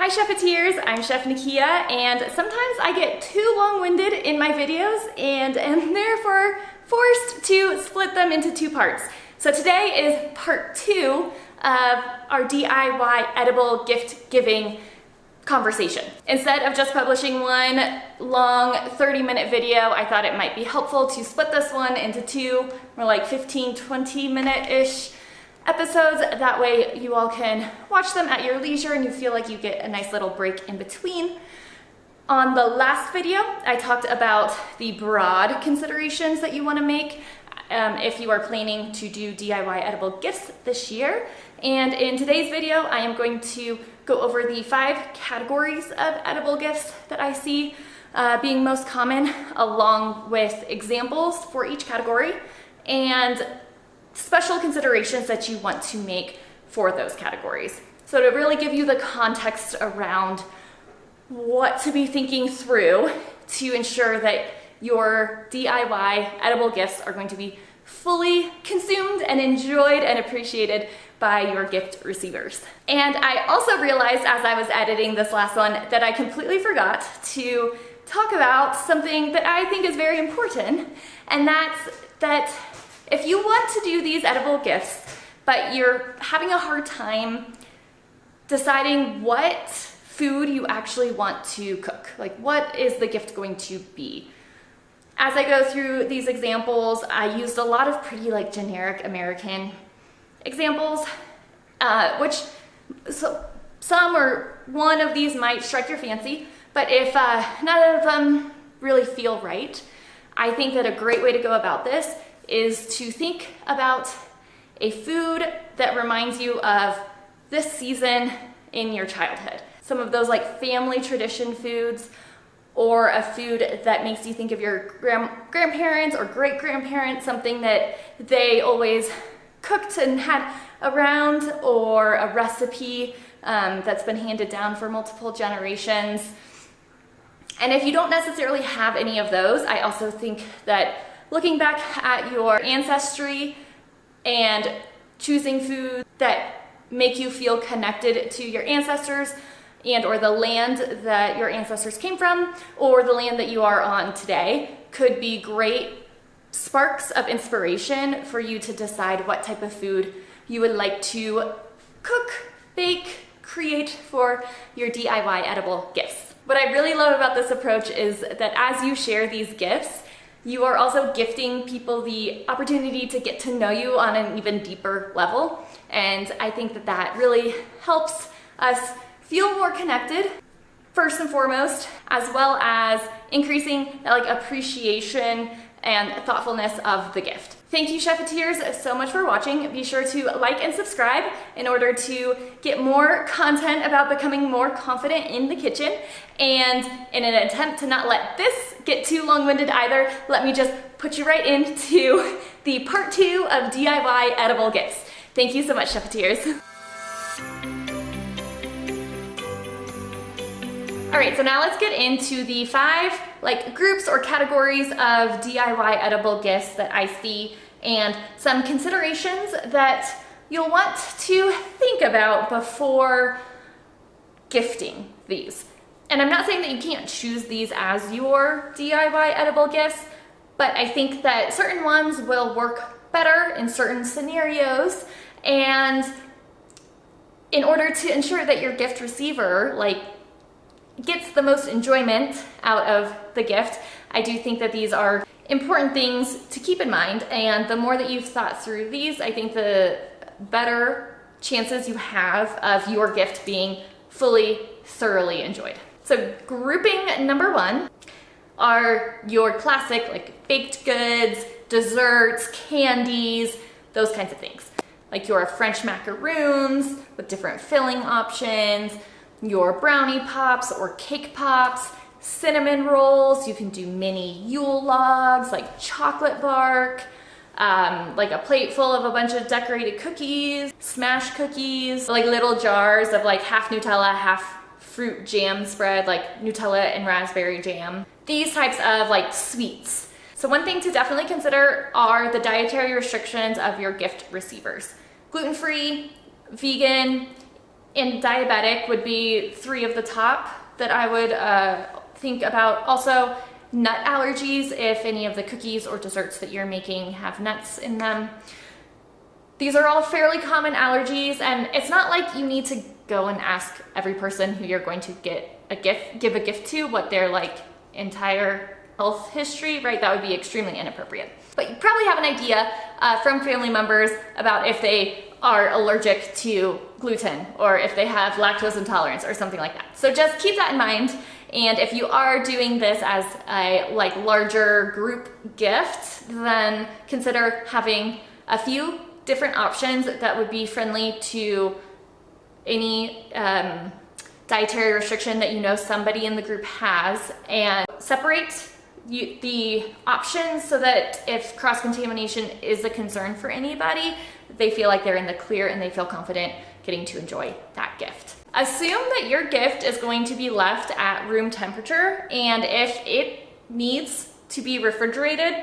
Hi Chefeteers, I'm Chef Nakia, and sometimes I get too long-winded in my videos and am therefore forced to split them into two parts. So today is part 2 of our DIY edible gift giving conversation. Instead of just publishing one long 30-minute video, I thought it might be helpful to split this one into two, more like 15-20 minute-ish episodes. That way you all can watch them at your leisure and you feel like you get a nice little break in between. On the last video, I talked about the broad considerations that you want to make if you are planning to do DIY edible gifts this year. And in today's video, I am going to go over the 5 categories of edible gifts that I see being most common, along with examples for each category and special considerations that you want to make for those categories. So to really give you the context around what to be thinking through to ensure that your DIY edible gifts are going to be fully consumed and enjoyed and appreciated by your gift receivers. And I also realized as I was editing this last one that I completely forgot to talk about something that I think is very important, and that's that if you want to do these edible gifts, but you're having a hard time deciding what food you actually want to cook, like what is the gift going to be? As I go through these examples, I used a lot of pretty like generic American examples, some or one of these might strike your fancy, but if none of them really feel right, I think that a great way to go about this is to think about a food that reminds you of this season in your childhood. Some of those like family tradition foods, or a food that makes you think of your grandparents or great-grandparents, something that they always cooked and had around, or a recipe that's been handed down for multiple generations. And if you don't necessarily have any of those, I also think that looking back at your ancestry and choosing foods that make you feel connected to your ancestors and or the land that your ancestors came from or the land that you are on today could be great sparks of inspiration for you to decide what type of food you would like to cook, bake, create for your DIY edible gifts. What I really love about this approach is that as you share these gifts, you are also gifting people the opportunity to get to know you on an even deeper level. And I think that that really helps us feel more connected, first and foremost, as well as increasing like appreciation and thoughtfulness of the gift. Thank you, Chefeteers, so much for watching. Be sure to like and subscribe in order to get more content about becoming more confident in the kitchen. And in an attempt to not let this get too long-winded either, let me just put you right into the part 2 of DIY edible gifts. Thank you so much, Chefeteers. All right, so now let's get into the 5 like groups or categories of DIY edible gifts that I see and some considerations that you'll want to think about before gifting these. And I'm not saying that you can't choose these as your DIY edible gifts, but I think that certain ones will work better in certain scenarios, and in order to ensure that your gift receiver gets the most enjoyment out of the gift, I do think that these are important things to keep in mind. And the more that you've thought through these, I think the better chances you have of your gift being fully, thoroughly enjoyed. So grouping number 1 are your classic like baked goods, desserts, candies, those kinds of things. Like your French macaroons with different filling options, your brownie pops or cake pops, cinnamon rolls. You can do mini Yule logs, like chocolate bark, like a plate full of a bunch of decorated cookies, smash cookies, like little jars of like half Nutella, half fruit jam spread, like Nutella and raspberry jam. These types of like sweets. So one thing to definitely consider are the dietary restrictions of your gift receivers. Gluten-free, vegan, And diabetic would be 3 of the top that I would think about. Also, nut allergies, if any of the cookies or desserts that you're making have nuts in them. These are all fairly common allergies, and it's not like you need to go and ask every person who you're going to give a gift to what their like entire health history, right? That would be extremely inappropriate. But you probably have an idea from family members about if they are allergic to gluten or if they have lactose intolerance or something like that. So just keep that in mind. And if you are doing this as a like larger group gift, then consider having a few different options that would be friendly to any dietary restriction that you know somebody in the group has, and separate the options so that if cross-contamination is a concern for anybody, they feel like they're in the clear and they feel confident getting to enjoy that gift. Assume that your gift is going to be left at room temperature, and if it needs to be refrigerated,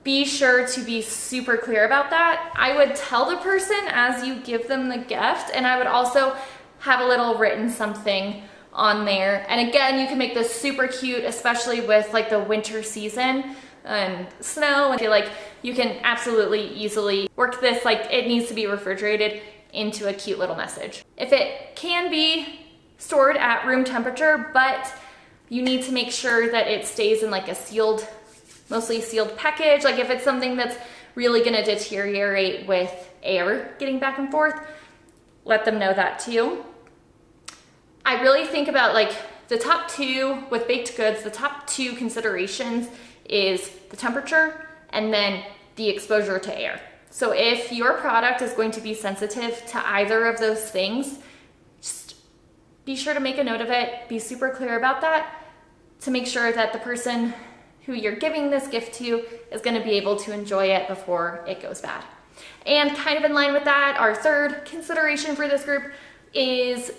be sure to be super clear about that. I would tell the person as you give them the gift, and I would also have a little written something on there. And again, you can make this super cute, especially with like the winter season and snow. And I feel like you can absolutely easily work this, like it needs to be refrigerated, into a cute little message. If it can be stored at room temperature, but you need to make sure that it stays in like a sealed, mostly sealed package. Like if it's something that's really gonna deteriorate with air getting back and forth, let them know that too. I really think about like the top 2 with baked goods, the top 2 considerations is the temperature and then the exposure to air. So if your product is going to be sensitive to either of those things, just be sure to make a note of it, be super clear about that to make sure that the person who you're giving this gift to is going to be able to enjoy it before it goes bad. And kind of in line with that, our third consideration for this group is,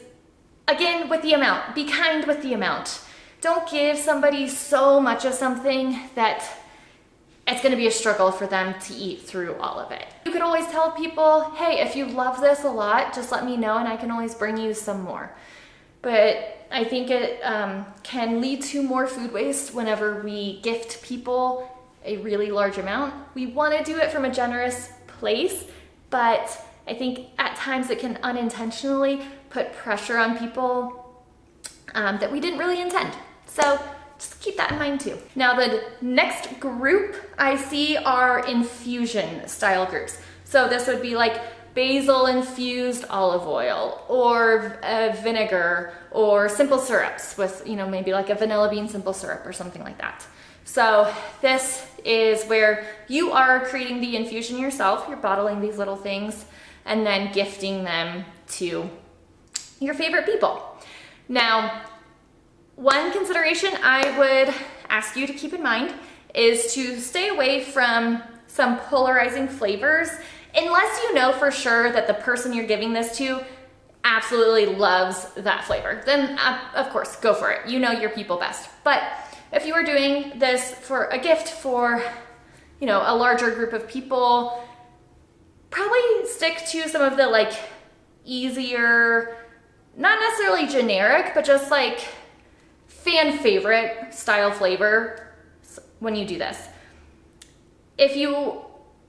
again, with the amount. Be kind with the amount. Don't give somebody so much of something that it's going to be a struggle for them to eat through all of it. You could always tell people, hey, if you love this a lot, just let me know and I can always bring you some more. But I think it can lead to more food waste whenever we gift people a really large amount. We want to do it from a generous place, but I think at times it can unintentionally put pressure on people that we didn't really intend. So just keep that in mind too. Now the next group I see are infusion style groups. So this would be like basil infused olive oil or vinegar or simple syrups with, you know, maybe like a vanilla bean simple syrup or something like that. So this is where you are creating the infusion yourself. You're bottling these little things and then gifting them to your favorite people. Now, one consideration I would ask you to keep in mind is to stay away from some polarizing flavors unless you know for sure that the person you're giving this to absolutely loves that flavor. Then of course, go for it. You know your people best. But if you are doing this for a gift for, you know, a larger group of people, probably stick to some of the like easier, not necessarily generic, but just like fan favorite style flavor when you do this. If you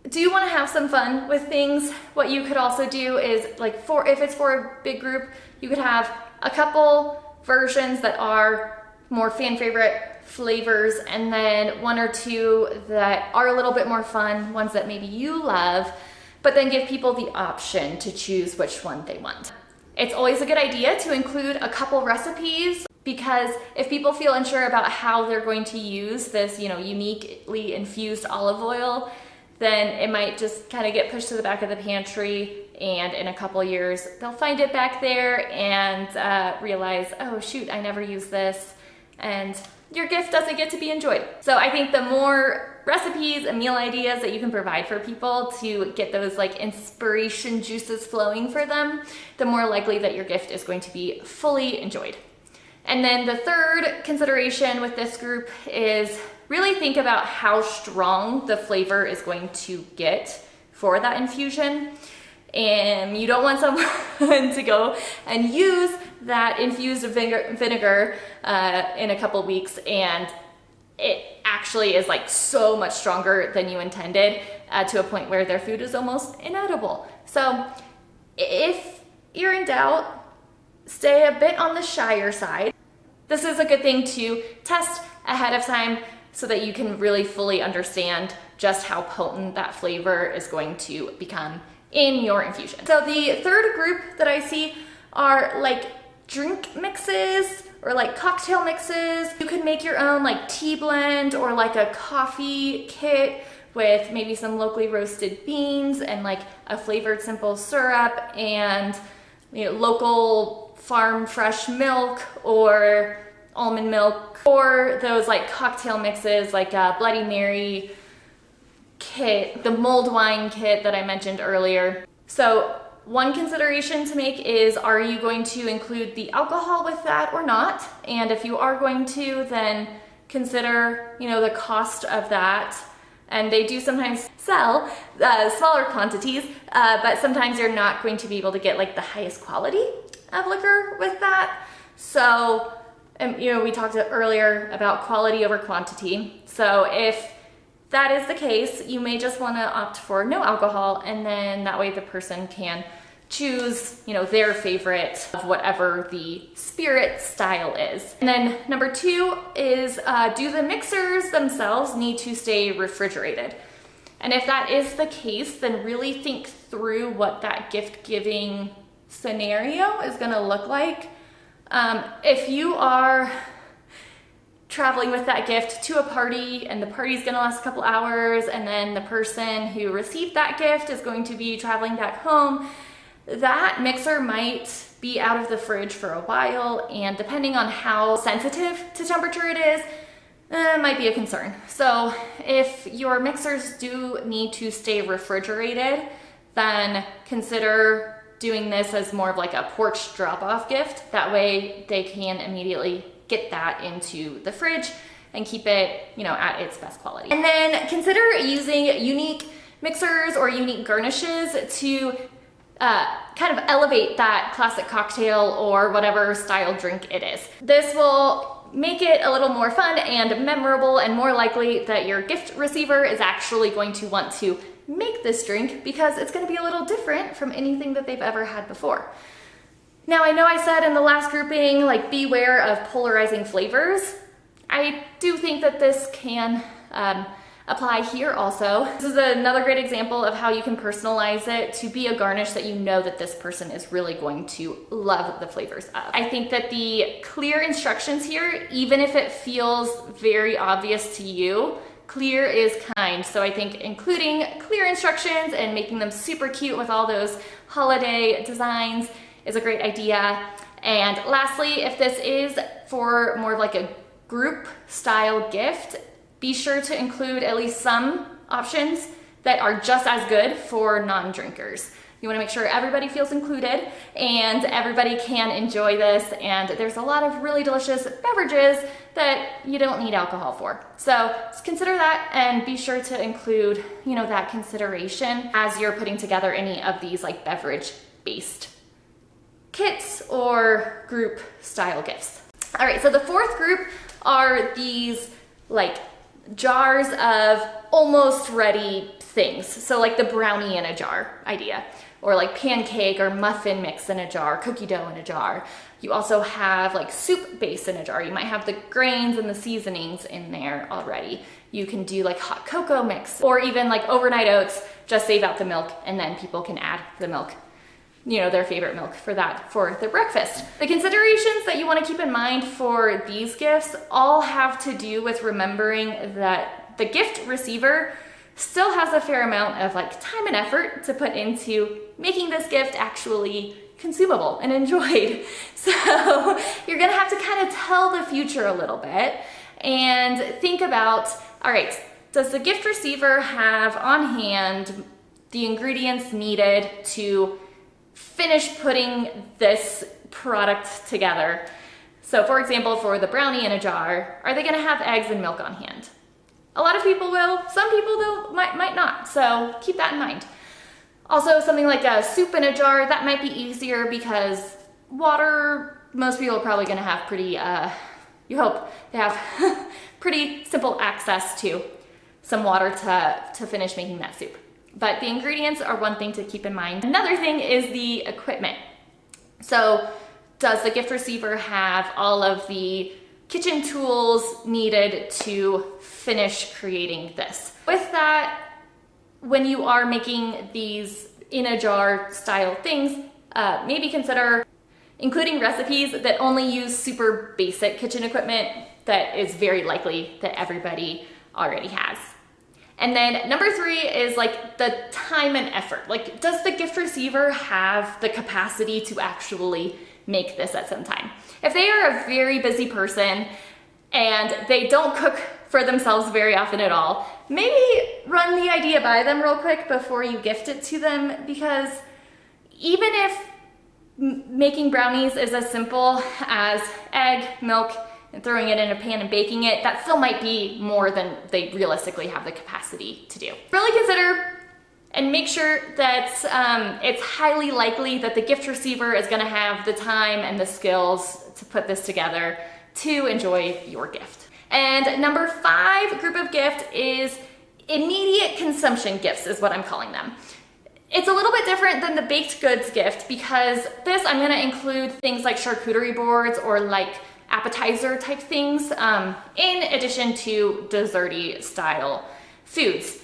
do want to have some fun with things, what you could also do is like if it's for a big group, you could have a couple versions that are more fan favorite flavors and then 1 or 2 that are a little bit more fun, ones that maybe you love, but then give people the option to choose which one they want. It's always a good idea to include a couple recipes, because if people feel unsure about how they're going to use this, you know, uniquely infused olive oil, then it might just kind of get pushed to the back of the pantry, and in a couple years they'll find it back there and realize, oh shoot, I never used this, and your gift doesn't get to be enjoyed. So I think the more recipes and meal ideas that you can provide for people to get those like inspiration juices flowing for them, the more likely that your gift is going to be fully enjoyed. And then the third consideration with this group is really think about how strong the flavor is going to get for that infusion. and you don't want someone to go and use that infused vinegar in a couple weeks and it actually is like so much stronger than you intended to a point where their food is almost inedible. So if you're in doubt, stay a bit on the shyer side. This is a good thing to test ahead of time so that you can really fully understand just how potent that flavor is going to become in your infusion. So the third group that I see are like drink mixes or like cocktail mixes. You could make your own like tea blend or like a coffee kit with maybe some locally roasted beans and like a flavored simple syrup and local farm fresh milk or almond milk, or those like cocktail mixes like a Bloody Mary kit, the mulled wine kit that I mentioned earlier. So one consideration to make is, are you going to include the alcohol with that or not? And if you are going to, then consider, the cost of that. And they do sometimes sell smaller quantities, but sometimes you're not going to be able to get like the highest quality of liquor with that. So, we talked earlier about quality over quantity. So if that is the case, you may just want to opt for no alcohol, and then that way the person can choose, their favorite of whatever the spirit style is. And then number 2 is, do the mixers themselves need to stay refrigerated? And if that is the case, then really think through what that gift giving scenario is going to look like. If you are traveling with that gift to a party and the party's going to last a couple hours, and then the person who received that gift is going to be traveling back home, that mixer might be out of the fridge for a while, and depending on how sensitive to temperature it is, might be a concern. So if your mixers do need to stay refrigerated, then consider doing this as more of like a porch drop-off gift. That way they can immediately get that into the fridge and keep it, at its best quality. And then consider using unique mixers or unique garnishes to kind of elevate that classic cocktail or whatever style drink it is. This will make it a little more fun and memorable, and more likely that your gift receiver is actually going to want to make this drink because it's going to be a little different from anything that they've ever had before. Now, I know I said in the last grouping, like, beware of polarizing flavors. I do think that this can apply here also. This is another great example of how you can personalize it to be a garnish that you know that this person is really going to love the flavors of. I think that the clear instructions here, even if it feels very obvious to you, clear is kind. So I think including clear instructions and making them super cute with all those holiday designs is a great idea. And lastly, if this is for more of like a group style gift, be sure to include at least some options that are just as good for non-drinkers. You want to make sure everybody feels included and everybody can enjoy this, and there's a lot of really delicious beverages that you don't need alcohol for. So just consider that and be sure to include, that consideration as you're putting together any of these like beverage-based kits or group style gifts. All right, so the fourth group are these like jars of almost ready things. So like the brownie in a jar idea, or like pancake or muffin mix in a jar, cookie dough in a jar. You also have like soup base in a jar. You might have the grains and the seasonings in there already. You can do like hot cocoa mix, or even like overnight oats, just save out the milk and then people can add the milk, their favorite milk for that for their breakfast. The considerations that you want to keep in mind for these gifts all have to do with remembering that the gift receiver still has a fair amount of like time and effort to put into making this gift actually consumable and enjoyed. So you're gonna have to kind of tell the future a little bit and think about, all right, does the gift receiver have on hand the ingredients needed to finish putting this product together? So for example, for the brownie in a jar, are they gonna have eggs and milk on hand? A lot of people will, some people though might not, so keep that in mind. Also, something like a soup in a jar, that might be easier because water, most people are probably gonna have pretty, you hope they have pretty simple access to some water to finish making that soup. But the ingredients are one thing to keep in mind. Another thing is the equipment. So does the gift receiver have all of the kitchen tools needed to finish creating this? With that, when you are making these in a jar style things, maybe consider including recipes that only use super basic kitchen equipment that is very likely that everybody already has. And then number 3 is like the time and effort. Like, does the gift receiver have the capacity to actually make this at some time? If they are a very busy person and they don't cook for themselves very often at all, maybe run the idea by them real quick before you gift it to them, because even if making brownies is as simple as egg, milk, and throwing it in a pan and baking it, that still might be more than they realistically have the capacity to do. Really consider and make sure that it's highly likely that the gift receiver is gonna have the time and the skills to put this together to enjoy your gift. And number 5 group of gift is immediate consumption gifts, is what I'm calling them. It's a little bit different than the baked goods gift, because this I'm gonna include things like charcuterie boards or like appetizer type things, in addition to desserty style foods.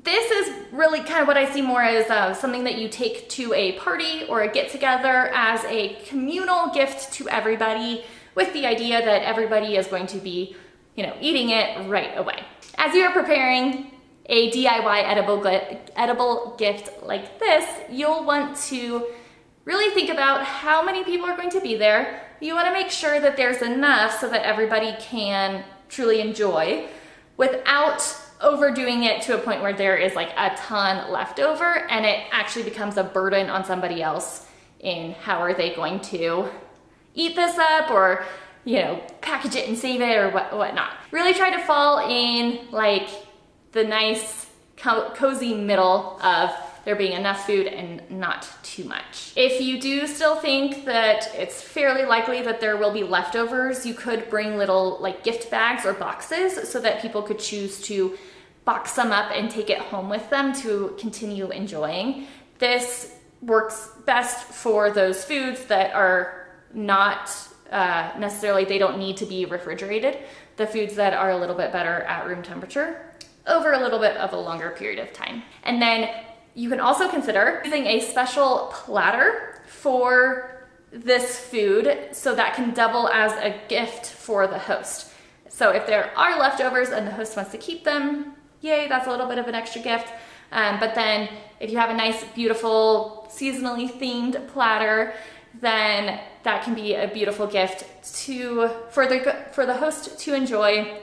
This is really kind of what I see more as something that you take to a party or a get together as a communal gift to everybody, with the idea that everybody is going to be, eating it right away. As you are preparing a DIY edible gift like this, you'll want to really think about how many people are going to be there. You want to make sure that there's enough so that everybody can truly enjoy without overdoing it to a point where there is like a ton left over and it actually becomes a burden on somebody else in how are they going to eat this up, or package it and save it or whatnot. Really try to fall in like the nice cozy middle of there being enough food and not too much. If you do still think that it's fairly likely that there will be leftovers, you could bring little like gift bags or boxes so that people could choose to box them up and take it home with them to continue enjoying. This works best for those foods that are not necessarily, they don't need to be refrigerated. The foods that are a little bit better at room temperature over a little bit of a longer period of time. And then you can also consider using a special platter for this food so that can double as a gift for the host. So if there are leftovers and the host wants to keep them, yay, that's a little bit of an extra gift. But then if you have a nice, beautiful, seasonally themed platter, then that can be a beautiful gift for the host to enjoy.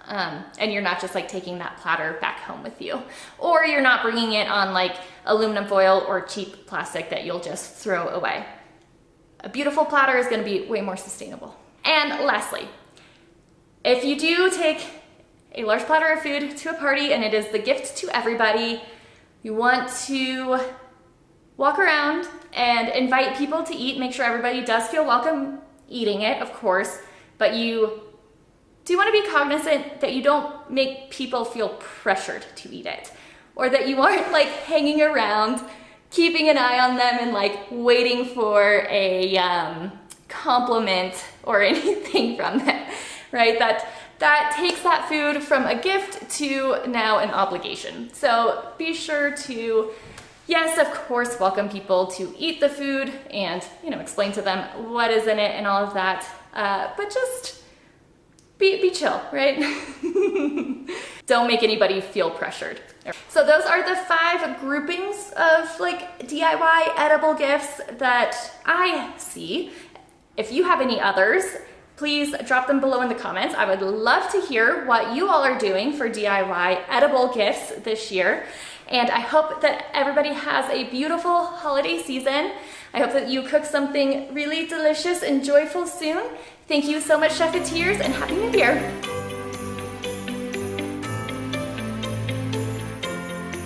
And you're not just like taking that platter back home with you, or you're not bringing it on like aluminum foil or cheap plastic that you'll just throw away. A beautiful platter is going to be way more sustainable. And lastly, if you do take a large platter of food to a party and it is the gift to everybody, you want to walk around and invite people to eat. Make sure everybody does feel welcome eating it, of course, but you do want to be cognizant that you don't make people feel pressured to eat it, or that you aren't like hanging around, keeping an eye on them and like waiting for a compliment or anything from them, right? That takes that food from a gift to now an obligation. So be sure to, yes, of course, welcome people to eat the food and, explain to them what is in it and all of that, but just be chill, right? Don't make anybody feel pressured. So those are the 5 groupings of like DIY edible gifts that I see. If you have any others, please drop them below in the comments. I would love to hear what you all are doing for DIY edible gifts this year. And I hope that everybody has a beautiful holiday season. I hope that you cook something really delicious and joyful soon. Thank you so much, Chefeteers, and Happy New Year!